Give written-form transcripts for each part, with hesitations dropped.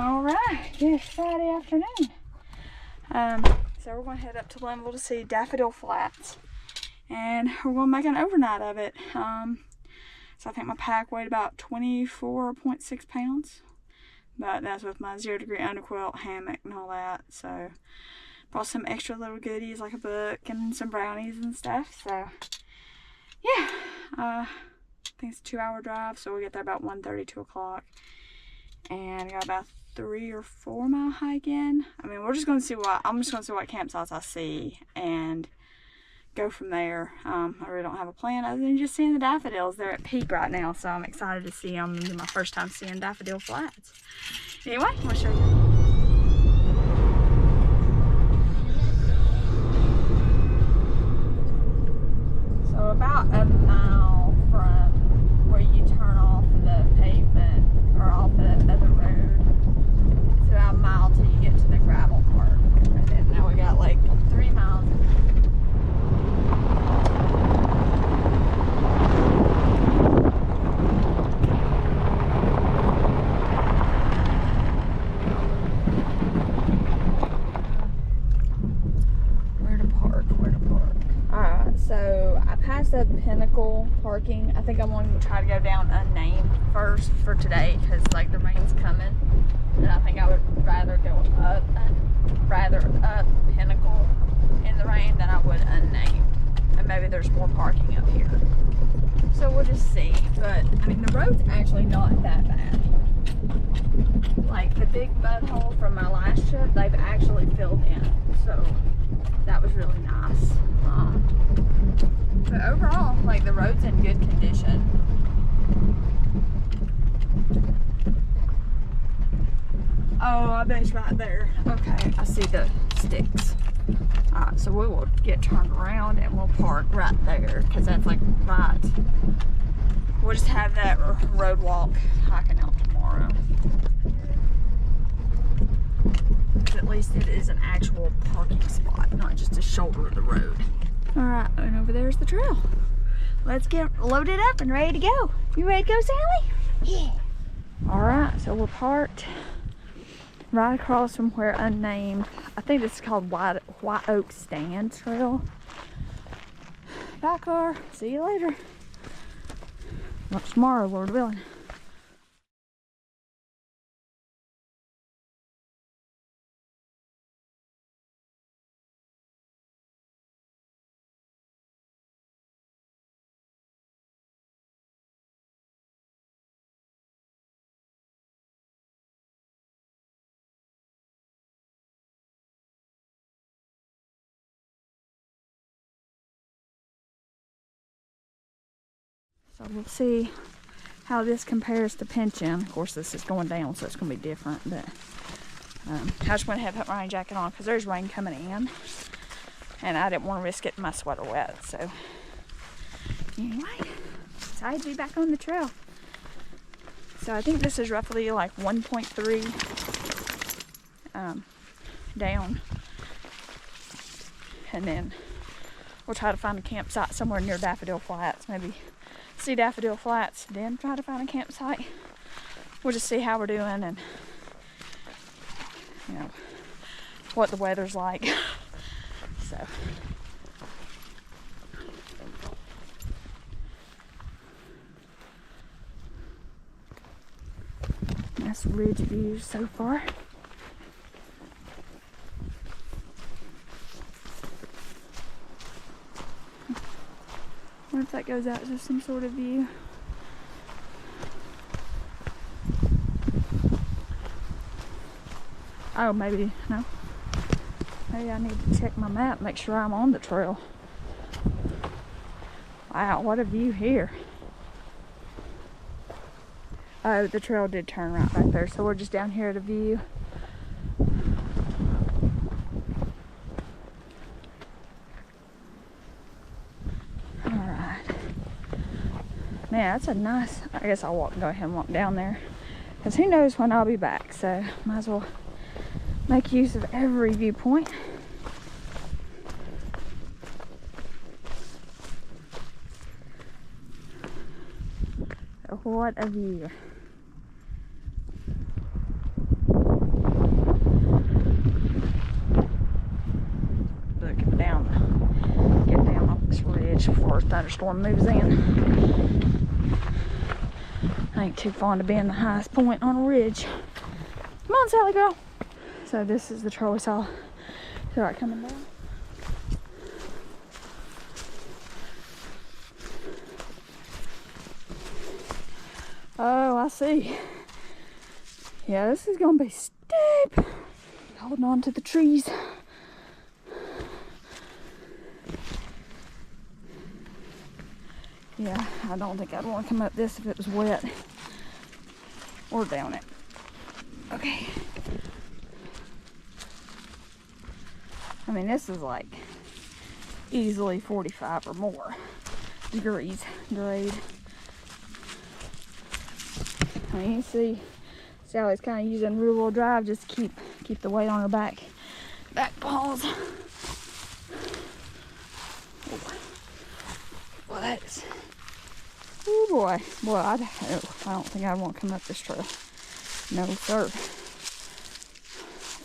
All right, it's Friday afternoon. So we're going to head up to Linville to see Daffodil Flats, and we're going to make an overnight of it. So I think my pack weighed about 24.6 pounds, but that's with my 0-degree underquilt, hammock, and all that. So brought some extra little goodies like a book and some brownies and stuff. So yeah, I think it's a 2-hour drive, so we'll get there about 1:30, 2 o'clock, and got about 3 or 4 mile hike in. I mean, we're just going to see I'm just going to see what campsites I see and go from there. I really don't have a plan other than just seeing the daffodils. They're at peak right now, so I'm excited to see them. It'll be my first time seeing Daffodil Flats. Anyway, I'm going to show you. So about a mile from where you turn off the pavement or off the other road, it's about a mile till you get to the gravel part. And then now we got like 3 miles. Where to park? Alright, so I passed up Pinnacle parking. I think I'm going to try to go down Unnamed first for today because like the rain's coming, and I think I would rather go up Pinnacle in the rain than I would Unnamed, and maybe there's more parking up here, so we'll just see. But I mean, the road's actually not that bad. Like the big mud hole from my last trip, they've actually filled in, so that was really nice. But overall, like the road's in good condition. Oh, I bet it's right there. Okay, I see the sticks. Alright, so we will get turned around and we'll park right there because that's like right. We'll just have that road walk hiking out tomorrow. At least it is an actual parking spot, not just a shoulder of the road. Alright, and over there's the trail. Let's get loaded up and ready to go. You ready to go, Sally? Yeah. Alright, so we're parked right across from where Unnamed, I think this is called White Oak Stand Trail. Bye, car. See you later. Not tomorrow, Lord willing. So we'll see how this compares to Pinnacle. Of course, this is going down, so it's going to be different. But I just went ahead and put my rain jacket on because there's rain coming in, and I didn't want to risk getting my sweater wet. So anyway, excited to be back on the trail. So I think this is roughly like 1.3 down, and then we'll try to find a campsite somewhere near Daffodil Flats. Maybe see Daffodil Flats, then try to find a campsite. We'll just see how we're doing and, you know, what the weather's like. So nice ridge views so far. I wonder if that goes out to some sort of view. Oh, maybe, no. Maybe I need to check my map, make sure I'm on the trail. Wow, what a view here. Oh, the trail did turn right back there, so we're just down here at a view. Man, that's a nice, I guess I'll go ahead and walk down there because who knows when I'll be back, so might as well make use of every viewpoint. What a view. thunderstorm moves in. I ain't too fond of being the highest point on a ridge. Come on, Sally girl. So this is the trail we saw. Saw it coming down. Oh, I see. Yeah, this is gonna be steep. Holding on to the trees. Yeah, I don't think I'd want to come up this if it was wet. Or down it. Okay. I mean, this is like easily 45 or more degrees grade. I mean, you see Sally's kind of using rear wheel drive just to keep the weight on her back paws. Oh. Well, that is. Oh boy. Boy, I don't think I'd want to come up this trail. No, sir. I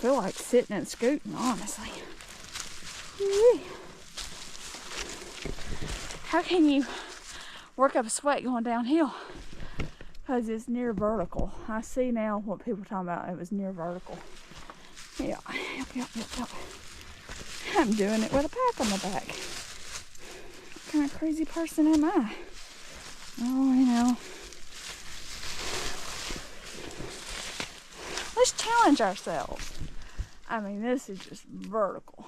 feel like sitting and scooting, honestly. Woo-wee. How can you work up a sweat going downhill? Because it's near vertical. I see now what people are talking about. It was near vertical. Yeah. Yep. I'm doing it with a pack on my back. What kind of crazy person am I? Oh, you know. Let's challenge ourselves. I mean, this is just vertical.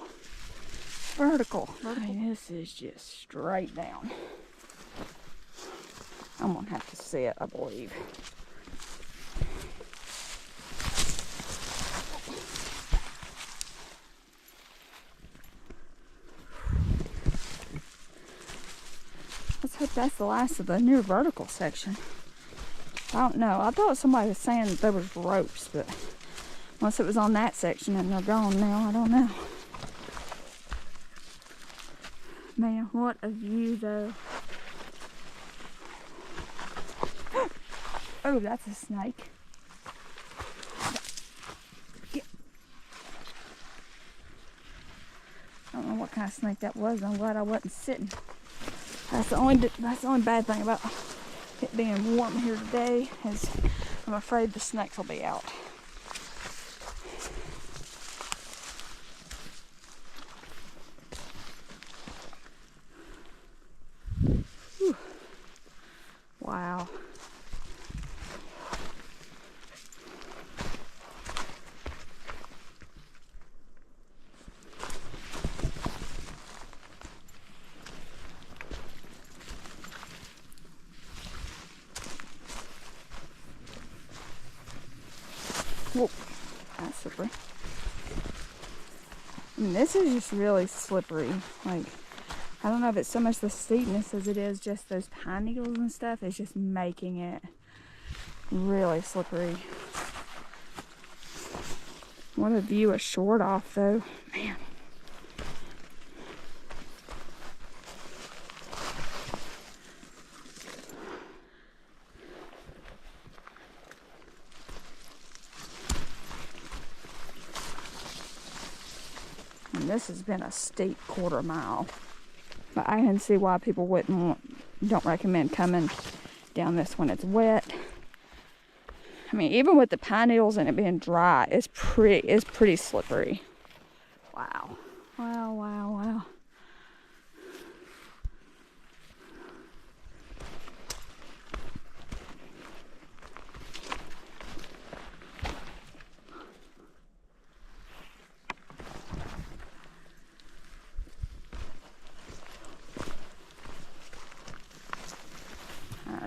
Vertical. I mean, this is just straight down. I'm gonna have to sit, I believe. Let's hope that's the last of the near vertical section. I don't know. I thought somebody was saying that there was ropes, but unless it was on that section and they're gone now, I don't know. Man, what a view though. Oh, that's a snake. Yeah. I don't know what kind of snake that was. I'm glad I wasn't sitting. That's the only bad thing about it being warm here today is I'm afraid the snakes will be out. Whew. Wow. Whoa, that's slippery. I mean, this is just really slippery. Like, I don't know if it's so much the steepness as it is just those pine needles and stuff. It's just making it really slippery. What a view of short off though, man. This has been a steep quarter mile, but I can see why people don't recommend coming down this when it's wet. I mean, even with the pine needles and it being dry, it's pretty slippery. Wow.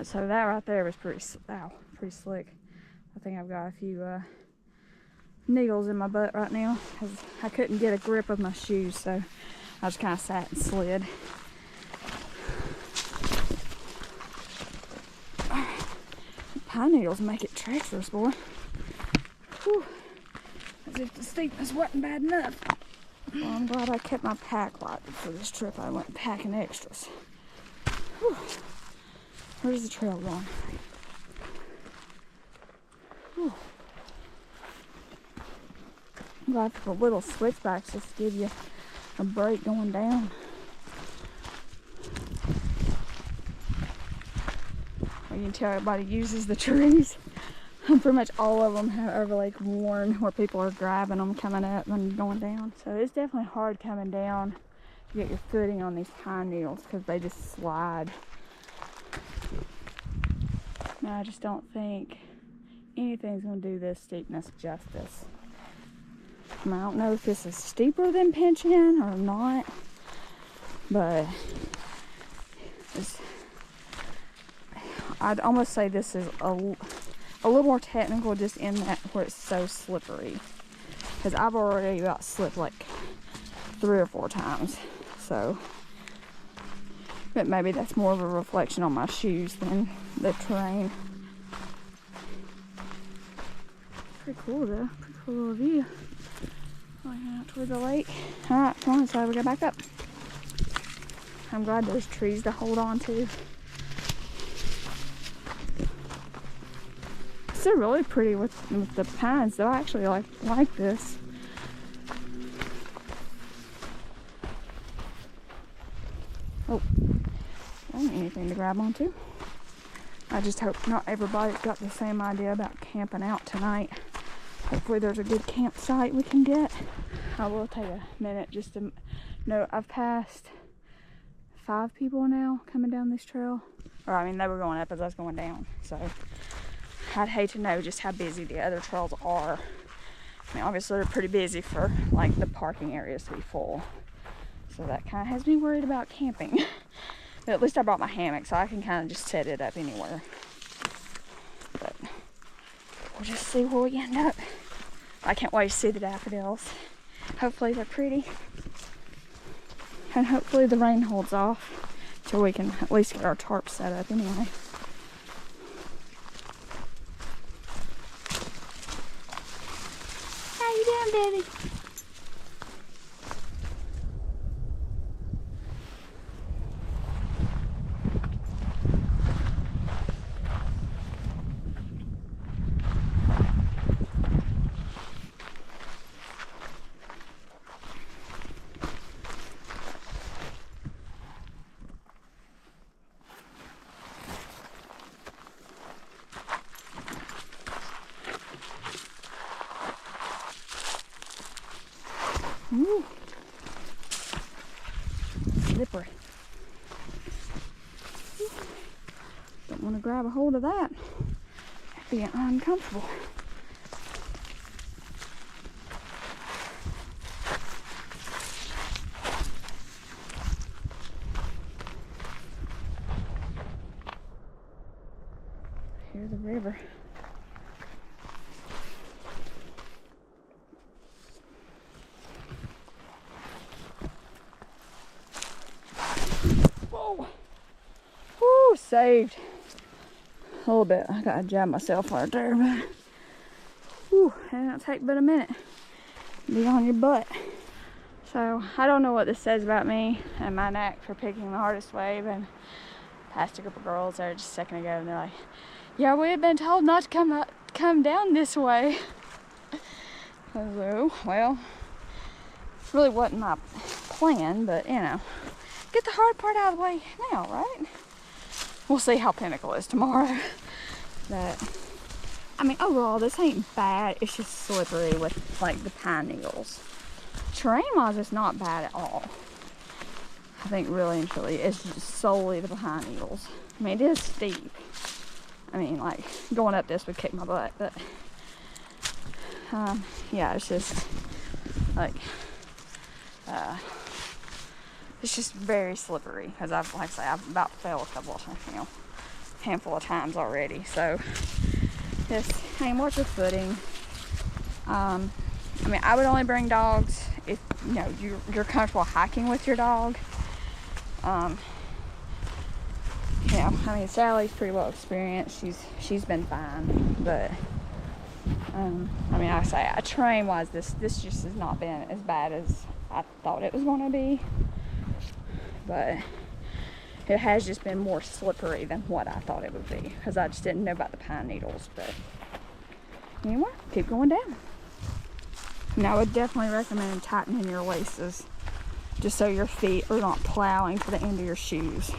So that right there was pretty slick. I think I've got a few needles in my butt right now because I couldn't get a grip of my shoes, so I just kind of sat and slid. Pine needles make it treacherous, boy. Whew. As if the steepness wasn't bad enough. Well, I'm glad I kept my pack light for this trip. I went packing extras. Whew. Where's the trail going? Whew. I'm glad for the little switchbacks just to give you a break going down. You can tell everybody uses the trees. Pretty much all of them have overlay worn where people are grabbing them coming up and going down. So it's definitely hard coming down to get your footing on these pine needles because they just slide. Now, I just don't think anything's going to do this steepness justice. I don't know if this is steeper than pinching or not, but I'd almost say this is a little more technical just in that where it's so slippery. Because I've already about slipped like 3 or 4 times. So, but maybe that's more of a reflection on my shoes than the terrain. Pretty cool though, pretty cool little view. Going out toward the lake. Alright, come on, so we go back up. I'm glad there's trees to hold on to. They're really pretty with the pines though. I actually like this. Oh, I don't need anything to grab onto. I just hope not everybody's got the same idea about camping out tonight. Hopefully there's a good campsite we can get. I will take a minute just to note I've passed 5 people now coming down this trail. Or I mean they were going up as I was going down. So I'd hate to know just how busy the other trails are. I mean obviously they're pretty busy for like the parking areas to be full. So that kind of has me worried about camping. But at least I brought my hammock so I can kind of just set it up anywhere. But we'll just see where we end up. I can't wait to see the daffodils. Hopefully they're pretty. And hopefully the rain holds off till we can at least get our tarp set up anyway. How you doing, baby? Ooh. Slippery. Don't want to grab a hold of that. That'd be uncomfortable. Here's the river. Woo, saved. A little bit. I gotta jab myself right there, but whew, it don't take but a minute to be on your butt. So I don't know what this says about me and my knack for picking the hardest wave. And passed a group of girls there just a second ago, and they're like, "Yeah, we had been told not to come down this way." I was like, "Oh, well, really wasn't my plan, but you know, get the hard part out of the way now, right?" We'll see how Pinnacle is tomorrow. But I mean, overall, this ain't bad. It's just slippery with like the pine needles. Terrain-wise, it's not bad at all. I think really and truly, it's just solely the pine needles. I mean, it is steep. I mean, like going up this would kick my butt, but yeah, it's just like it's just very slippery because I've about fell a couple of, handful of times already. So just hang watch your footing. I mean, I would only bring dogs if you're comfortable hiking with your dog. I mean, Sally's pretty well experienced. She's been fine, but I mean, I say terrain wise, this just has not been as bad as I thought it was going to be. But it has just been more slippery than what I thought it would be because I just didn't know about the pine needles. But anyway, keep going down. And I would definitely recommend tightening your laces just so your feet are not plowing to the end of your shoes.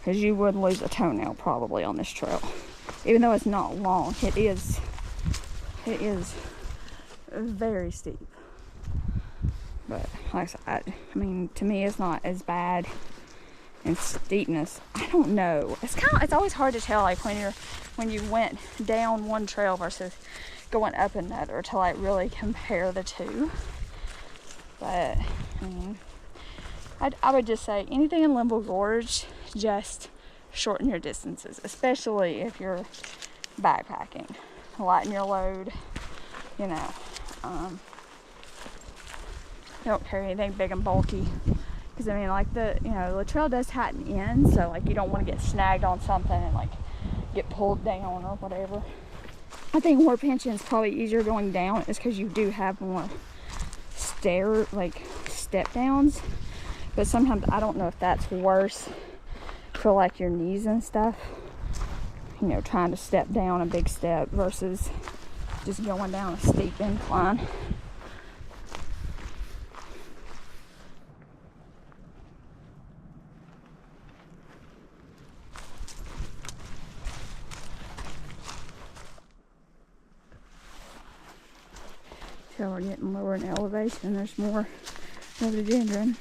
because you would lose a toenail probably on this trail. Even though it's not long, it is very steep. But like I said, I mean, to me it's not as bad in steepness. I don't know. It's always hard to tell, like when you went down one trail versus going up another, to like really compare the two. But I mean, I would just say anything in Linville Gorge, just shorten your distances, especially if you're backpacking. Lighten your load, you know. Don't carry anything big and bulky, because I mean, like the trail does tighten in, so like you don't want to get snagged on something and like get pulled down or whatever. I think more pinching is probably easier going down, is because you do have more step downs, but sometimes I don't know if that's worse for like your knees and stuff, you know, trying to step down a big step versus just going down a steep incline. So we're getting lower in elevation. There's more rhododendron.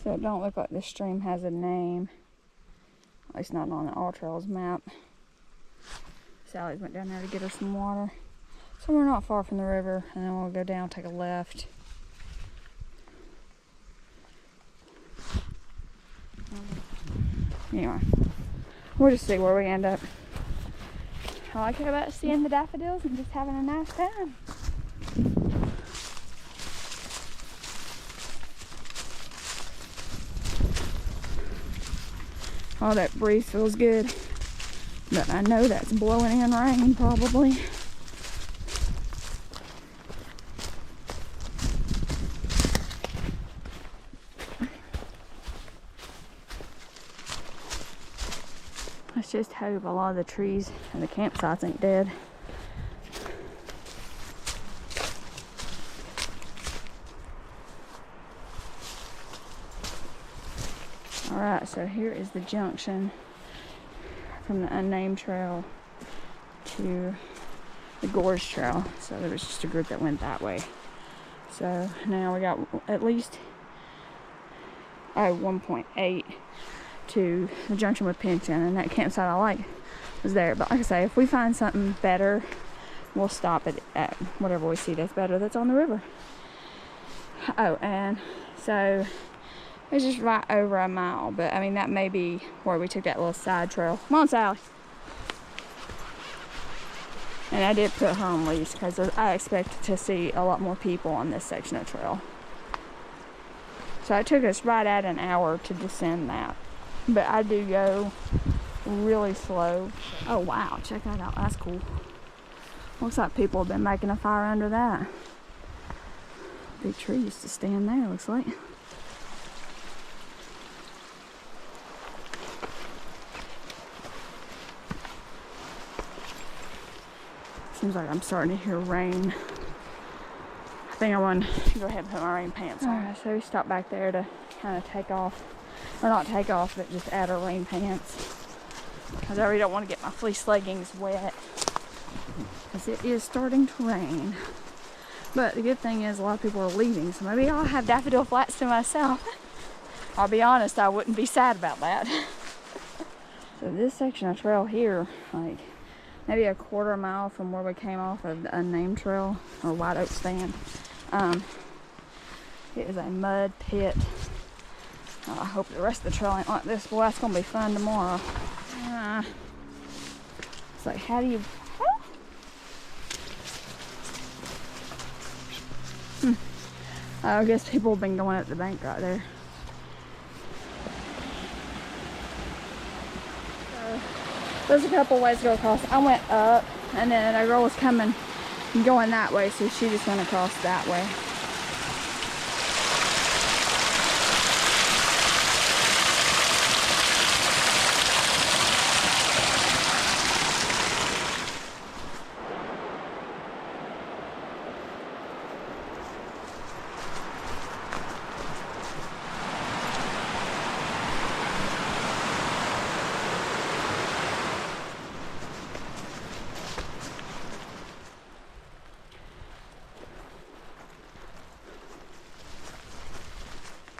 So it don't look like this stream has a name. At least not on the All Trails map. Sally went down there to get her some water. So we're not far from the river, and then we'll go down, take a left. Anyway, we'll just see where we end up. All I care about is seeing the daffodils and just having a nice time. Oh, that breeze feels good, but I know that's blowing in rain probably. Let's just hope a lot of the trees and the campsites ain't dead. Alright, so here is the junction from the Unnamed Trail to the Gorge Trail. So there was just a group that went that way. So now we got at least 1.8 to the junction with Pinnacle, and that campsite I like was there. But like I say, if we find something better, we'll stop at whatever we see that's better that's on the river. Oh, and so it's just right over a mile, but I mean that may be where we took that little side trail. Come on, Sally. And I did put her on leash because I expected to see a lot more people on this section of trail. So it took us right at an hour to descend that. But I do go really slow. Oh wow, check that out, that's cool. Looks like people have been making a fire under that. Big tree used to stand there, looks like. Seems like I'm starting to hear rain. I think I want to go ahead and put my rain pants on. Alright, so we stopped back there to kind of take off. Or not take off, but just add our rain pants. Because I really don't want to get my fleece leggings wet. Because it is starting to rain. But the good thing is a lot of people are leaving. So maybe I'll have daffodil flats to myself. I'll be honest, I wouldn't be sad about that. So this section of trail here, like maybe a quarter mile from where we came off of the Unnamed Trail, or White Oak Stand, it is a mud pit. I hope the rest of the trail ain't like this. Boy, that's gonna be fun tomorrow. It's like, how do you... I guess people have been going up the bank right there. So, there's a couple ways to go across. I went up, and then a girl was coming, going that way, so she just went across that way.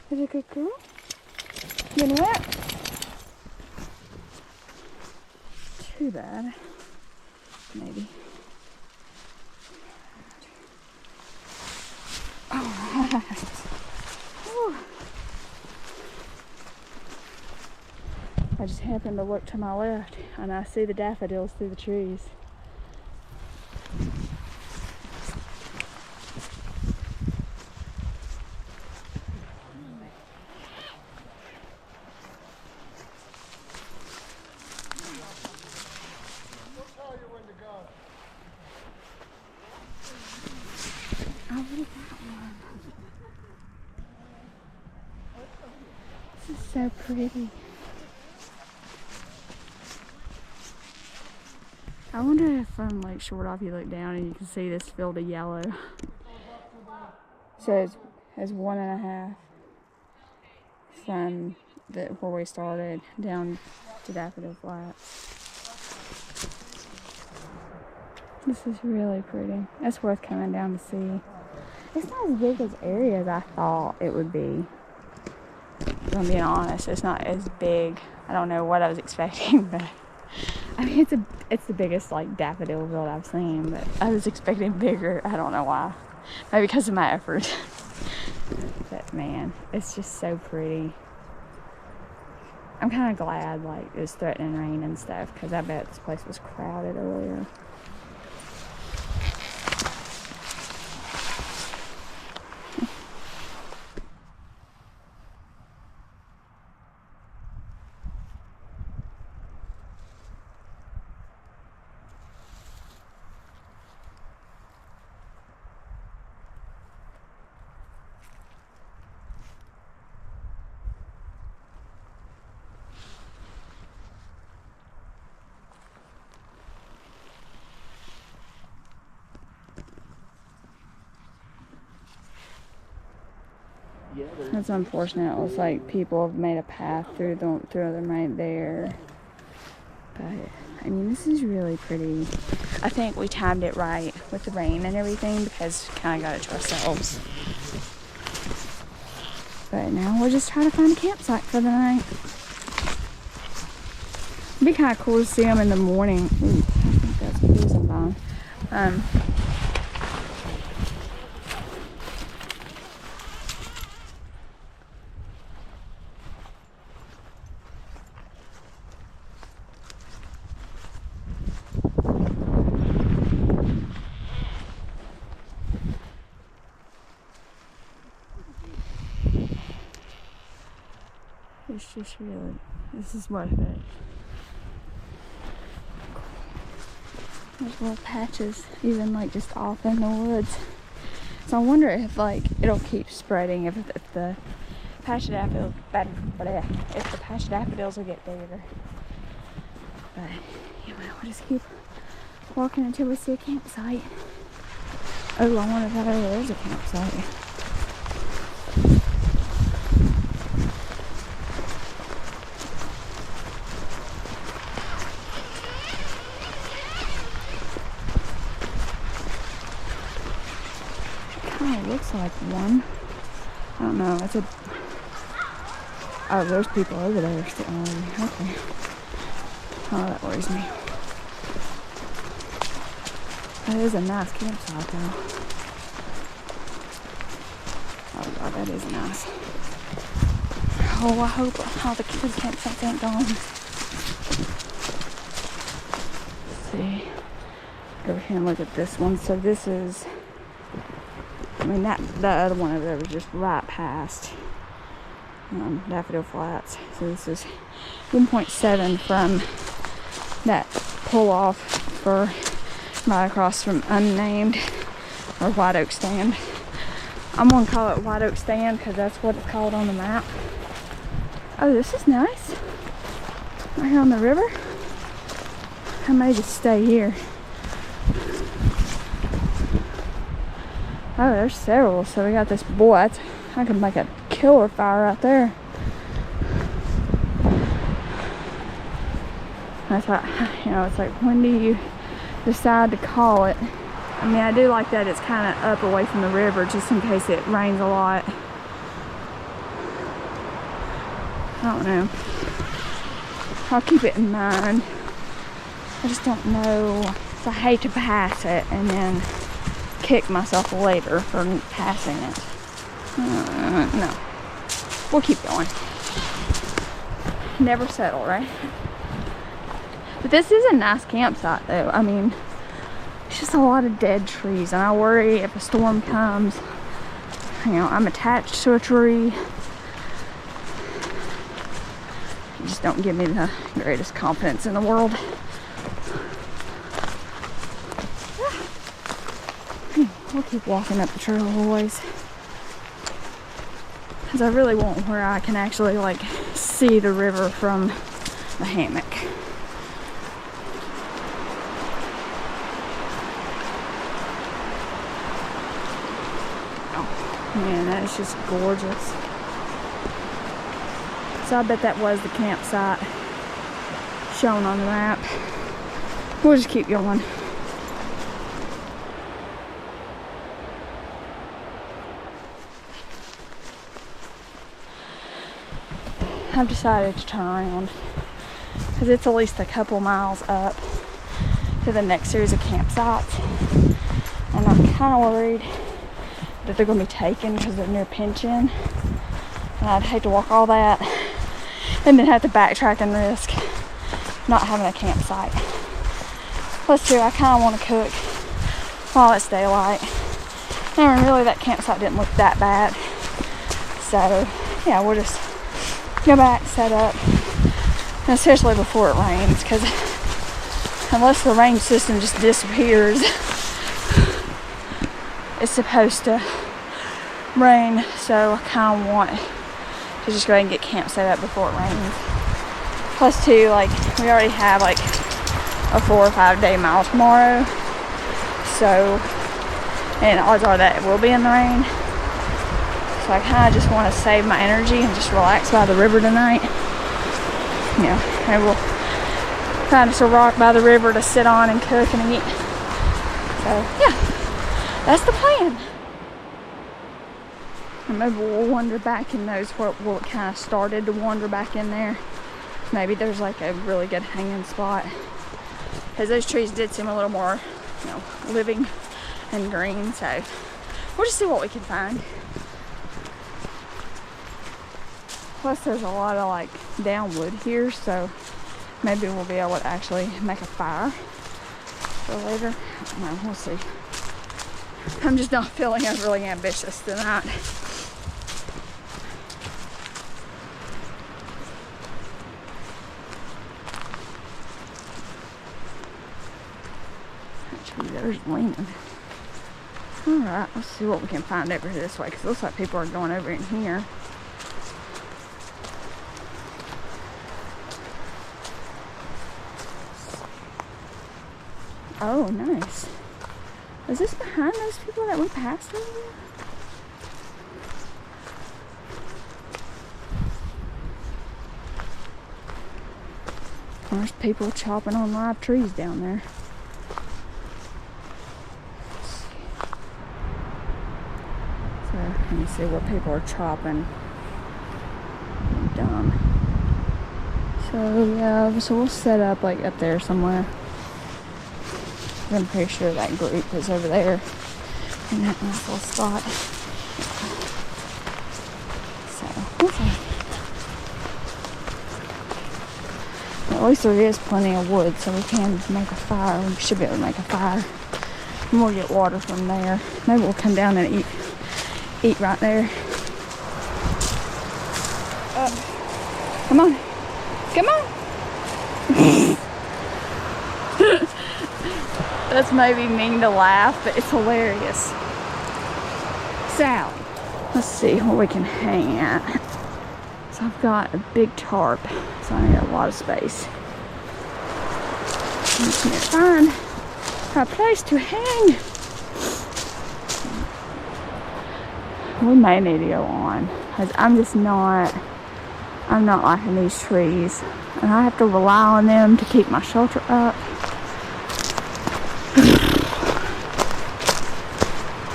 Is a good girl. Getting wet. Too bad. Maybe. Alright. I just happened to look to my left and I see the daffodils through the trees. Oh, look at that one. This is so pretty. I wonder if from like short off you look down and you can see this field of yellow. So it's 1.5 from where we started down to Daffodil Flats. This is really pretty. It's worth coming down to see. It's not as big as area as I thought it would be. If I'm being honest, it's not as big. I don't know what I was expecting, but I mean it's the biggest like daffodil field I've seen, but I was expecting bigger. I don't know why. Maybe because of my effort. But man, it's just so pretty. I'm kind of glad like it was threatening rain and stuff, because I bet this place was crowded earlier. That's unfortunate. It looks like people have made a path through them right there. But I mean, this is really pretty. I think we timed it right with the rain and everything, because we kind of got it to ourselves. But now we'll just try to find a campsite for the night. It'd be kind of cool to see them in the morning. Ooh, I think that's a cruising vine. It's just really, this is worth it. There's little patches, even like just off in the woods. So I wonder if like it'll keep spreading if the patch of daffodils, if the patch of daffodils will get bigger. But anyway, we'll just keep walking until we see a campsite. Oh, I wonder if there is a campsite. Looks like one. I don't know. It's a. Oh, there's people over there sitting already. Okay. Oh, that worries me. That is a nice campsite, though. Oh god, that is nice. Oh, I hope all the kids' campsites ain't gone. Let's see. Go over here and look at this one. So this is. I mean, that other one over there was just right past Daffodil Flats. So this is 1.7 from that pull off for right across from Unnamed, or White Oak Stand. I'm gonna call it White Oak Stand because that's what it's called on the map. Oh, this is nice. Right here on the river. I may just stay here. Oh, there's several. So we got this boy. I could make a killer fire right there. I thought, you know, it's like, when do you decide to call it? I mean, I do like that it's kind of up away from the river, just in case it rains a lot. I don't know. I'll keep it in mind. I just don't know. So I hate to pass it and then kick myself later for passing it. No. We'll keep going. Never settle, right? But this is a nice campsite though. I mean, it's just a lot of dead trees, and I worry if a storm comes, you know, I'm attached to a tree. You just don't give me the greatest confidence in the world. We'll keep walking up the trail always, because I really want where I can actually like see the river from the hammock. Man, that is just gorgeous. So I bet that was the campsite shown on the map. We'll just keep going. I've decided to turn around because it's at least a couple miles up to the next series of campsites, and I'm kind of worried that they're going to be taken because they're near Pinnacle, and I'd hate to walk all that and then have to backtrack and risk not having a campsite. Plus too, I kind of want to cook while it's daylight, and really that campsite didn't look that bad, so yeah, we'll just go back, set up, and especially before it rains, because unless the rain system just disappears, it's supposed to rain. So I kind of want to just go ahead and get camp set up before it rains. Plus too, like, we already have like a 4 or 5 day mile tomorrow, so, and odds are that it will be in the rain. So I kind of just want to save my energy and just relax by the river tonight. You know, maybe we'll find us a rock by the river to sit on and cook and eat. So yeah, that's the plan. And maybe we'll wander back in those where it kind of started to wander back in there. Maybe there's like a really good hanging spot, because those trees did seem a little more, you know, living and green. So we'll just see what we can find. Plus there's a lot of like downwood here, so maybe we'll be able to actually make a fire for later. I don't know, we'll see. I'm just not feeling overly ambitious tonight. Actually, there's Lena. Alright, let's see what we can find over here this way, because it looks like people are going over in here. Oh, nice. Is this behind those people that we passed over? There's people chopping on live trees down there. So, let me see what people are chopping. Dumb. So, yeah, so we'll set up like up there somewhere. I'm pretty sure that group is over there in that nice little spot. So, okay. Well, at least there is plenty of wood, so we can make a fire. We should be able to make a fire. And we'll get water from there. Maybe we'll come down and eat right there. Come on. Come on. That's maybe mean to laugh, but it's hilarious. Sally, let's see what we can hang at. So I've got a big tarp, so I need a lot of space. I just need to find a place to hang. We may need to go on, because I'm not liking these trees, and I have to rely on them to keep my shelter up.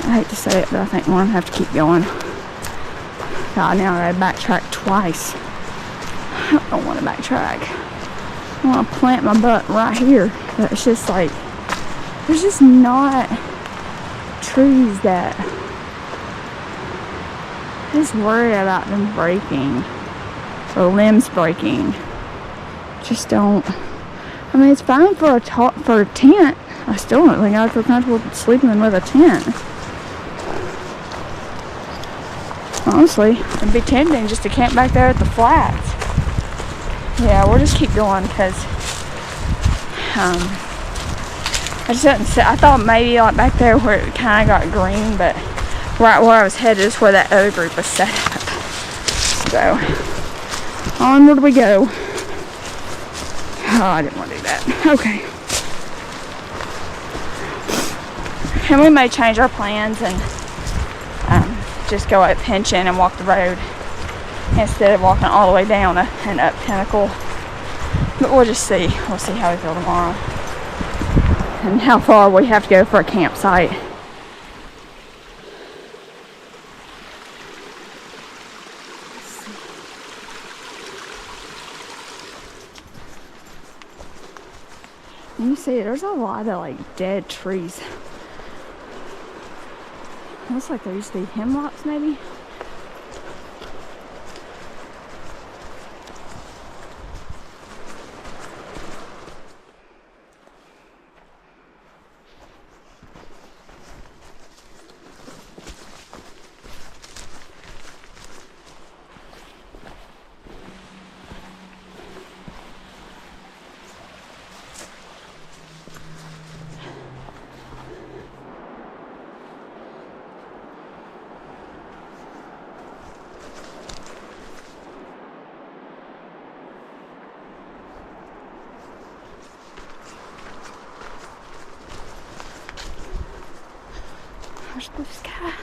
I hate to say it, but I think we're gonna have to keep going. God, now I gotta backtrack twice I don't want to backtrack. I want to plant my butt right here. But it's just like, there's just not trees that, I just worry about them breaking or limbs breaking. Just don't. I mean, it's fine for a tent. I still don't think I'd feel comfortable sleeping with a tent. Honestly, it'd be tempting just to camp back there at the flats. Yeah, we'll just keep going because I just didn't say. I thought maybe like back there where it kind of got green, but right where I was headed is where that other group was set up. So onward we go. Oh, I didn't want to do that. Okay. And we may change our plans and just go up Pinnacle and walk the road instead of walking all the way down and up Pinnacle. But we'll just see. We'll see how we feel tomorrow and how far we have to go for a campsite. And you see, there's a lot of like dead trees. Looks like there used to be hemlocks, maybe. There's blue sky.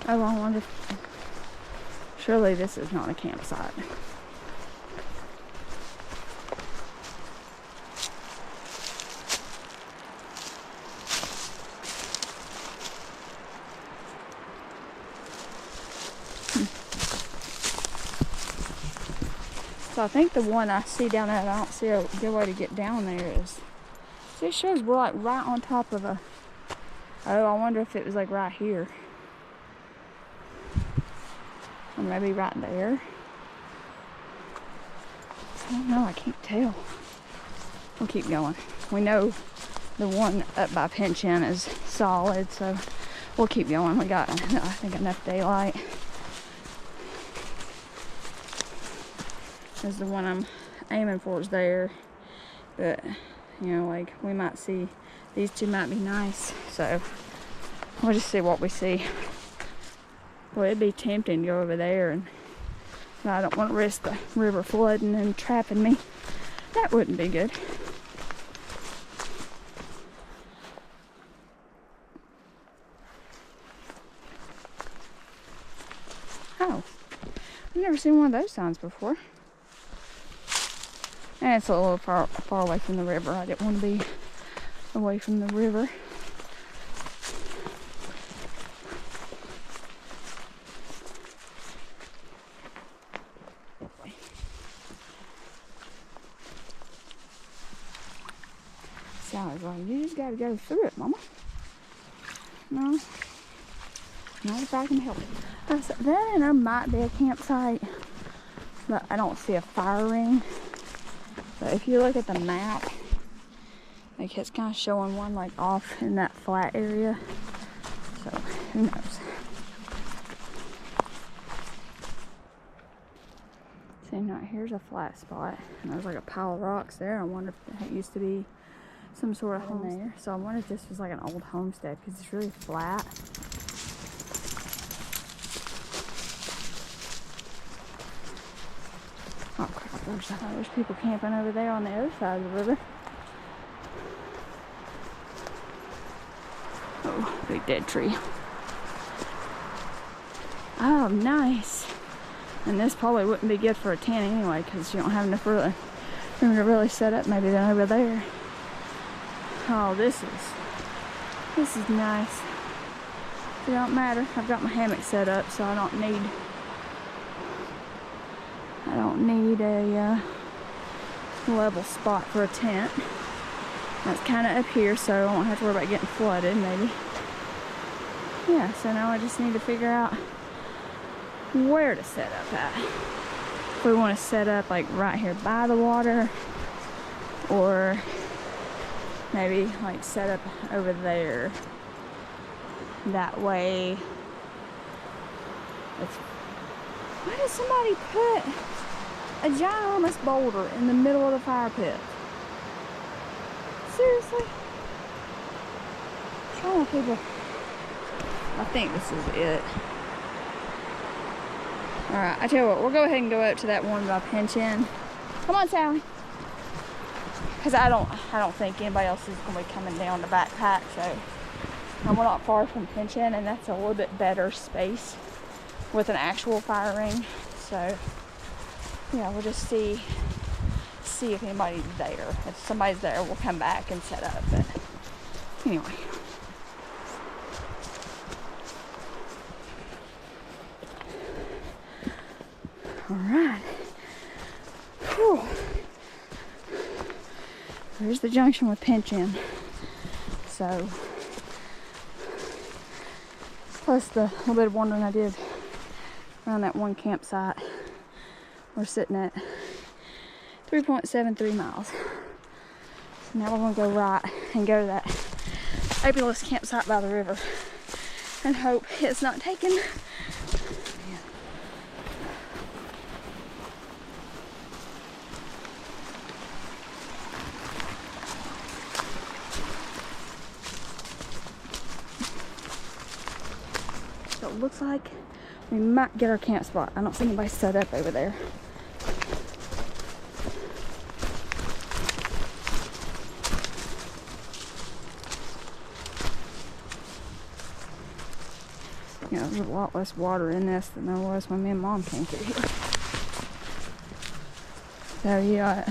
Oh, I wonder if, surely this is not a campsite. So I think the one I see down there, I don't see a good way to get down there is, see, it shows we're like right on top of a, oh, I wonder if it was like right here. Or maybe right there. I don't know, I can't tell. We'll keep going. We know the one up by Pinnacle is solid, so we'll keep going. We got, I think, enough daylight. Because the one I'm aiming for is there. But, you know, like, we might see, these two might be nice. So, we'll just see what we see. Well, it'd be tempting to go over there, and I don't want to risk the river flooding and trapping me. That wouldn't be good. Oh, I've never seen one of those signs before. And it's a little far away from the river. I didn't want to be away from the river. Sally's like, you just gotta go through it, Mama. No, not if I can help it. So then there might be a campsite, but I don't see a fire ring. But if you look at the map, like it's kind of showing one like off in that flat area. So who knows? See, now here's a flat spot, and there's like a pile of rocks there. I wonder if it used to be some sort of home there. So I wonder if this was like an old homestead because it's really flat. Oh crap, there's people camping over there on the other side of the river. Oh, big dead tree. Oh, nice. And this probably wouldn't be good for a tent anyway because you don't have enough room to really set up maybe than over there. Oh, this is nice. It don't matter. I've got my hammock set up, so I don't need a level spot for a tent. That's kind of up here, so I won't have to worry about getting flooded, maybe. Yeah, so now I just need to figure out where to set up at. If we want to set up like right here by the water, or maybe like set up over there. That way. Why does somebody put a ginormous boulder in the middle of the fire pit? Seriously? What's wrong with people? I think this is it. Alright, I tell you what, we'll go ahead and go up to that one by Pinnacle. Come on, Sally. Because I don't think anybody else is going to be coming down to backpack, so we're not far from Pinnacle, and that's a little bit better space with an actual fire ring. So yeah, we'll just see if anybody's there. If somebody's there, we'll come back and set up. But anyway. All right. Whew. There's the junction with Pinnacle. So, plus the little bit of wandering I did around that one campsite, we're sitting at 3.73 miles. So now we're going to go right and go to that fabulous campsite by the river and hope it's not taken. So it looks like we might get our camp spot. I don't see anybody set up over there. You know, there's a lot less water in this than there was when me and Mom came through here. So you got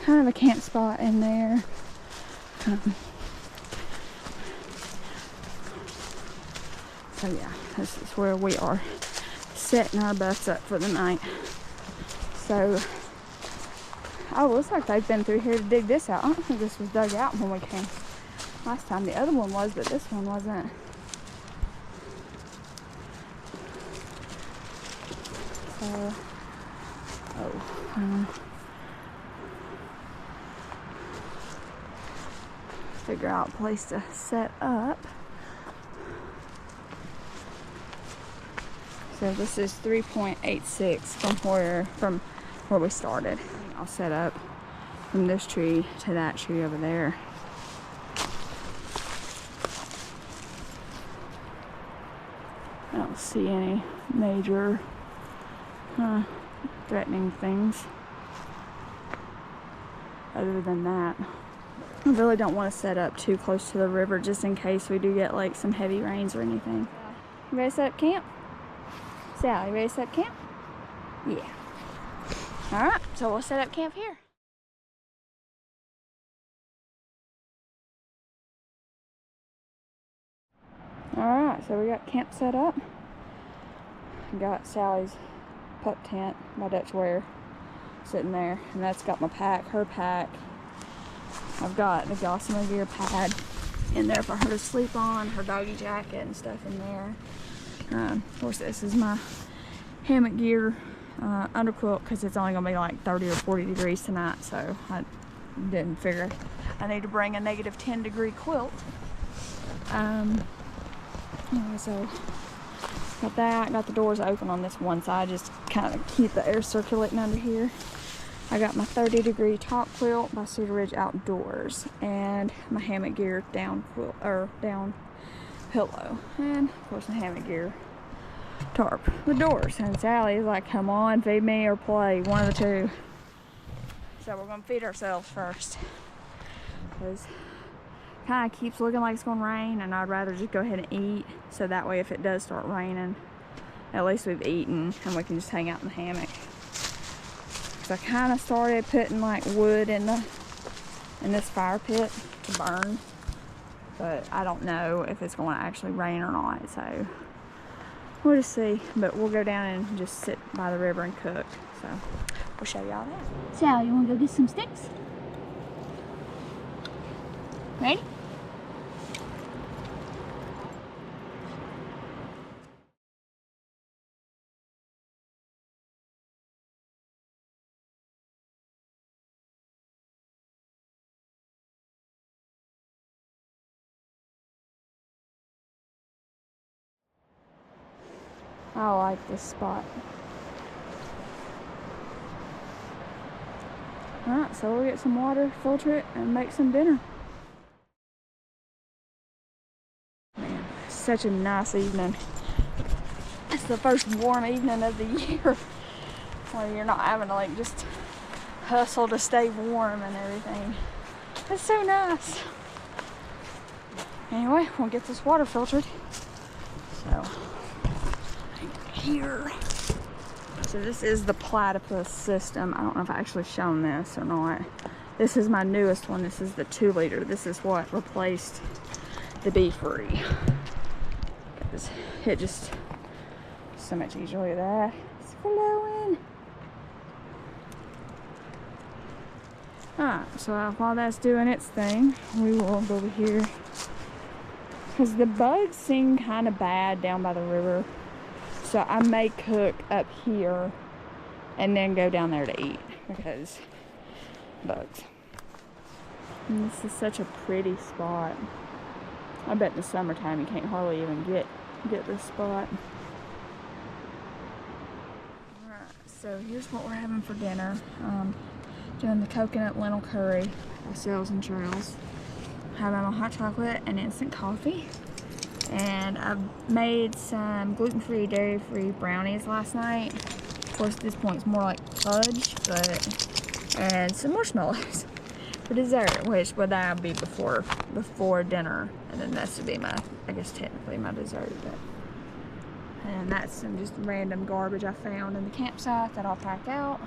kind of a camp spot in there. So yeah, this is where we are setting our butts up for the night. So, oh, looks like they've been through here to dig this out. I don't think this was dug out when we came last time. The other one was, but this one wasn't. So, figure out a place to set up. So this is 3.86 from where we started. I'll set up from this tree to that tree over there. I don't see any major threatening things other than that. I really don't want to set up too close to the river just in case we do get like some heavy rains or anything. You ready to set up camp? Sally, ready to set up camp? Yeah. Alright, so we'll set up camp here. Alright, so we got camp set up. We got Sally's pup tent by Dutch Ware sitting there, and that's got my pack, her pack. I've got the Gossamer Gear pad in there for her to sleep on, her doggy jacket and stuff in there. Of course, this is my hammock gear underquilt because it's only gonna be like 30 or 40 degrees tonight, so I didn't figure I need to bring a negative 10 degree quilt. Anyway, so got that. Got the doors open on this one side just kind of keep the air circulating under here. I got my 30-degree top quilt by Cedar Ridge Outdoors and my hammock gear down pillow, and of course the hammock gear tarp with doors. And Sally's like, come on, feed me or play, one of the two. So we're gonna feed ourselves first, because it kind of keeps looking like it's gonna rain, and I'd rather just go ahead and eat, so that way if it does start raining, at least we've eaten and we can just hang out in the hammock. Because I kind of started putting like wood in this fire pit to burn, but I don't know if it's going to actually rain or not, so we'll just see. But we'll go down and just sit by the river and cook, so we'll show y'all that. Sal, you want to go get some sticks? Ready? I like this spot. Alright, so we'll get some water, filter it, and make some dinner. Man, such a nice evening. It's the first warm evening of the year where you're not having to like just hustle to stay warm and everything. It's so nice. Anyway, we'll get this water filtered. So, here. So this is the platypus system. I don't know if I actually shown this or not. This is my newest one. This is the 2-liter. This is what replaced the Be Free. Because it just so much easier. Look at that. It's flowing. Alright, so while that's doing its thing, we will go over here. Because the bugs seem kind of bad down by the river. So I may cook up here and then go down there to eat, because bugs. And this is such a pretty spot. I bet in the summertime you can't hardly even get this spot. Alright, so here's what we're having for dinner. Doing the coconut lentil curry by Sales and Trails. Having my hot chocolate and instant coffee. And I made some gluten-free, dairy-free brownies last night. Of course, at this point it's more like fudge, and some marshmallows for dessert, which would that be before dinner, and then this would be my, I guess technically my dessert. And that's some just random garbage I found in the campsite that I'll pack out.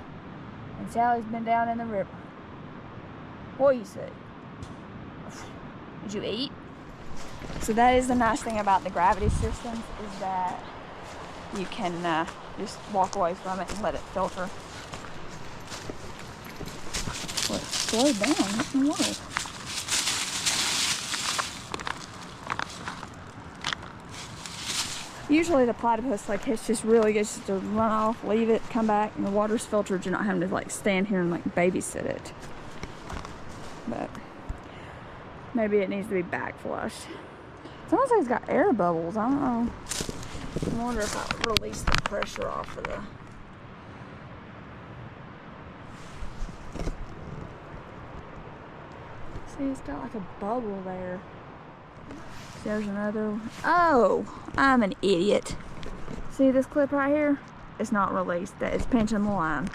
And Sally's been down in the river. What do you say? Did you eat? So that is the nice thing about the gravity systems, is that you can just walk away from it and let it filter. Well, it slowed down. What's in the water? Usually the platypus, like, it's just really good just to run off, leave it, come back, and the water's filtered. You're not having to like stand here and like babysit it. But maybe it needs to be back flushed. It's almost like it's got air bubbles. I don't know. I wonder if I release the pressure off of the... See, it's got like a bubble there. See, there's another one. Oh, I'm an idiot. See this clip right here? It's not released. It's pinching the line.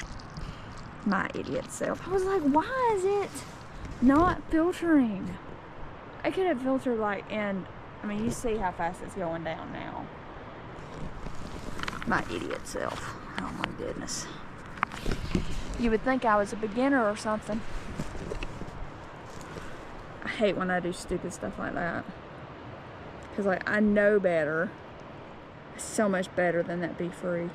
My idiot self. I was like, why is it not filtering? I could have filtered like in... I mean, you see how fast it's going down now. My idiot self. Oh my goodness. You would think I was a beginner or something. I hate when I do stupid stuff like that. Because like, I know better. It's so much better than that Be Free.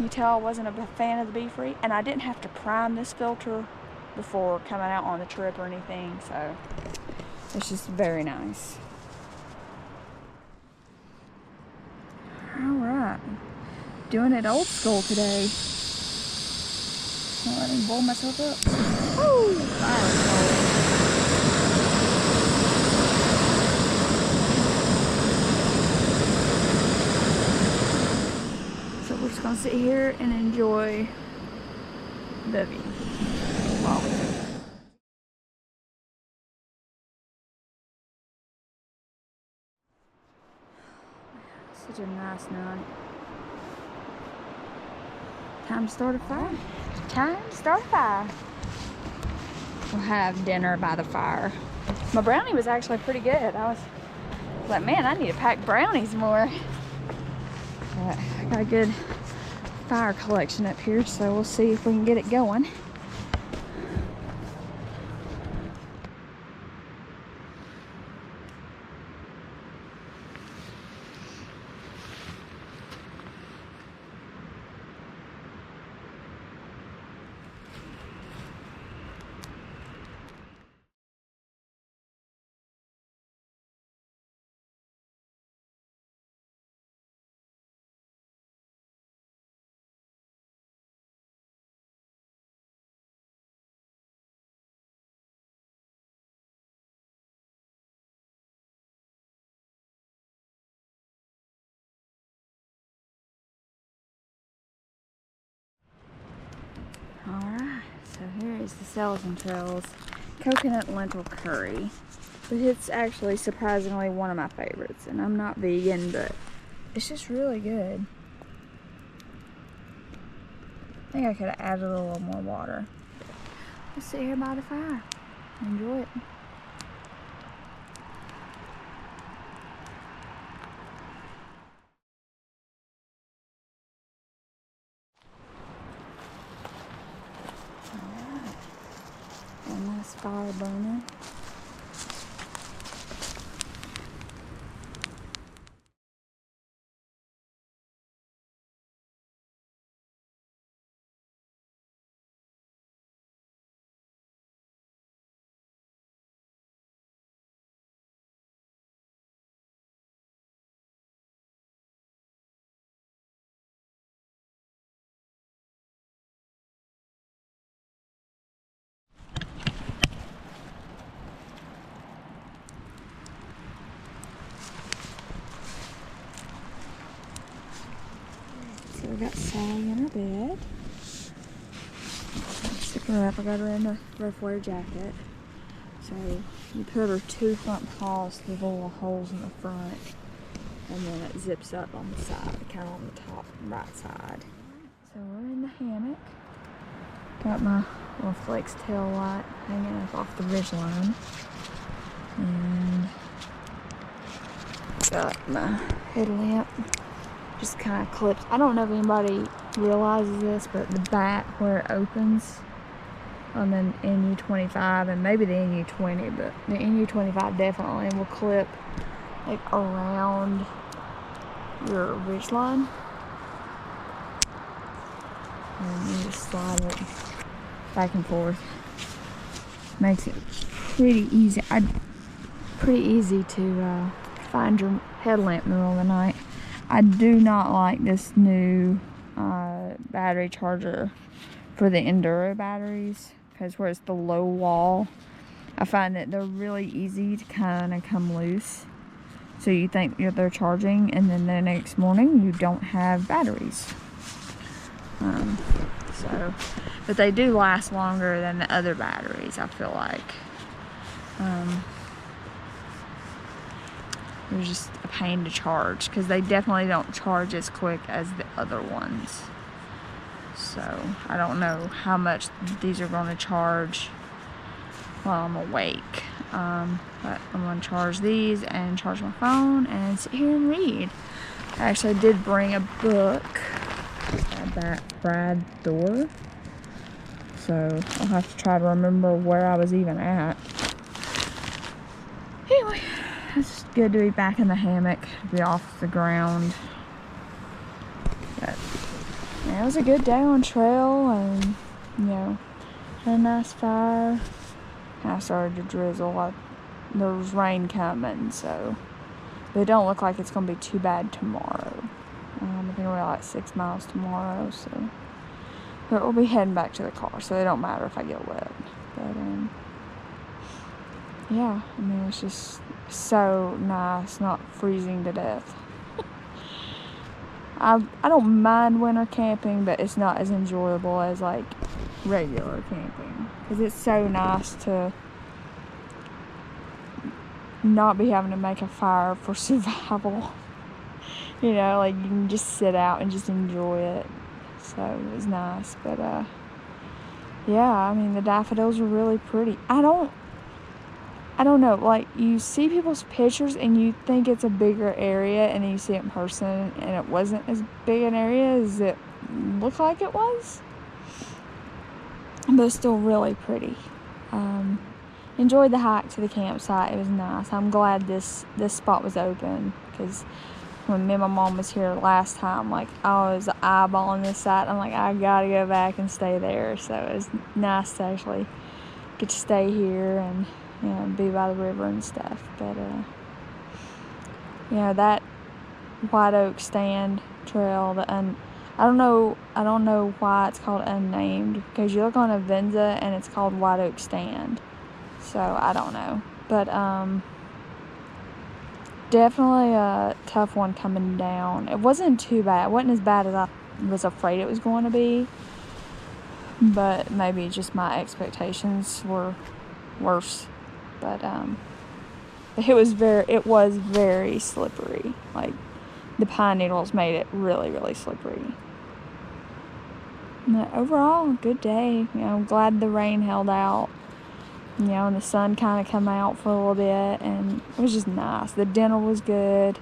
You tell I wasn't a fan of the Be Free. And I didn't have to prime this filter before coming out on the trip or anything. So it's just very nice. Alright, doing it old school today. Not letting me blow myself up. Woo! Fire so we're just gonna sit here and enjoy Dovey. Wow. Such a nice night. Time to start a fire. Time to start a fire. We'll have dinner by the fire. My brownie was actually pretty good. I was like, man, I need to pack brownies more. But I got a good fire collection up here, so we'll see if we can get it going. Alright, so here is the Sells and Trails coconut lentil curry. But it's actually surprisingly one of my favorites. And I'm not vegan, but it's just really good. I think I could have added a little more water. Let's sit here by the fire. Enjoy it. Nice fire burner. So we got Sally in her bed. Sticking her up, I got her in a rough wear jacket. So you put her two front paws through the little holes in the front, and then it zips up on the side, kind of on the top right side. So we're in the hammock. Got my little Flex tail light hanging up off the ridgeline. And got my headlamp just kind of clips. I don't know if anybody realizes this, but the back where it opens on the NU25 and maybe the NU20, but the NU25 definitely will clip like around your ridgeline. And you just slide it back and forth. Makes it pretty easy. Pretty easy to find your headlamp in the middle of the night. I do not like this new battery charger for the Enduro batteries, because where it's the low wall, I find that they're really easy to kind of come loose. So you think they're charging, and then the next morning you don't have batteries. But they do last longer than the other batteries, I feel like. They're just a pain to charge, because they definitely don't charge as quick as the other ones. So I don't know how much these are going to charge while I'm awake. But I'm going to charge these and charge my phone and sit here and read. I actually did bring a book at that Brad door, so I'll have to try to remember where I was even at. Anyway, it's good to be back in the hammock, to be off the ground. But yeah, it was a good day on trail, and you know, had a nice fire. Kind of started to drizzle. There was rain coming, so but it don't look like it's gonna be too bad tomorrow. I think we're like 6 miles tomorrow, so but we'll be heading back to the car, so it don't matter if I get wet. But yeah, I mean, it's just so nice, not freezing to death. I don't mind winter camping, but it's not as enjoyable as, like, regular camping, because it's so nice to not be having to make a fire for survival. You know, like you can just sit out and just enjoy it. So it was nice. But yeah, I mean, the daffodils are really pretty. I don't know, like you see people's pictures and you think it's a bigger area, and then you see it in person and it wasn't as big an area as it looked like it was, but it's still really pretty. Enjoyed the hike to the campsite. It was nice. I'm glad this spot was open, because when me and my mom was here last time, like I was eyeballing this site. I'm like, I gotta go back and stay there. So it was nice to actually get to stay here and, you know, be by the river and stuff. But you know, that White Oak Stand trail, I don't know why it's called Unnamed, because you look on Avenza and it's called White Oak Stand. So I don't know, but definitely a tough one coming down. It wasn't too bad. It wasn't as bad as I was afraid it was going to be, but maybe just my expectations were worse. But it was very slippery. Like the pine needles made it really, really slippery. But overall, good day. You know, I'm glad the rain held out. You know, and the sun kind of come out for a little bit, and it was just nice. The dinner was good.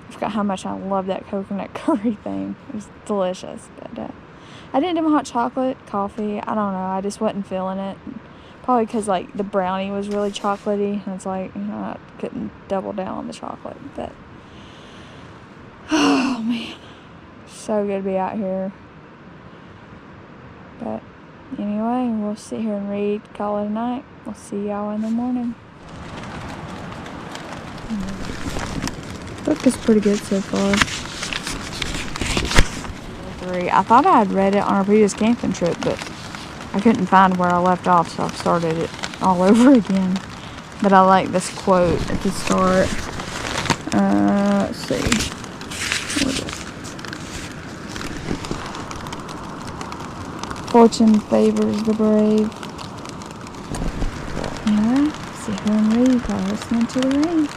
I forgot how much I love that coconut curry thing. It was delicious. But I didn't do my hot chocolate coffee. I don't know. I just wasn't feeling it. Probably because, like, the brownie was really chocolatey, and it's like, you know, I couldn't double down on the chocolate. But, oh, man. So good to be out here. But anyway, we'll sit here and read, call it a night. We'll see y'all in the morning. Book is pretty good so far. I thought I had read it on our previous camping trip, but I couldn't find where I left off, so I've started it all over again. But I like this quote at the start. Let's see. What is it? Fortune favors the brave. Yeah, sit here and read while listening to the rain.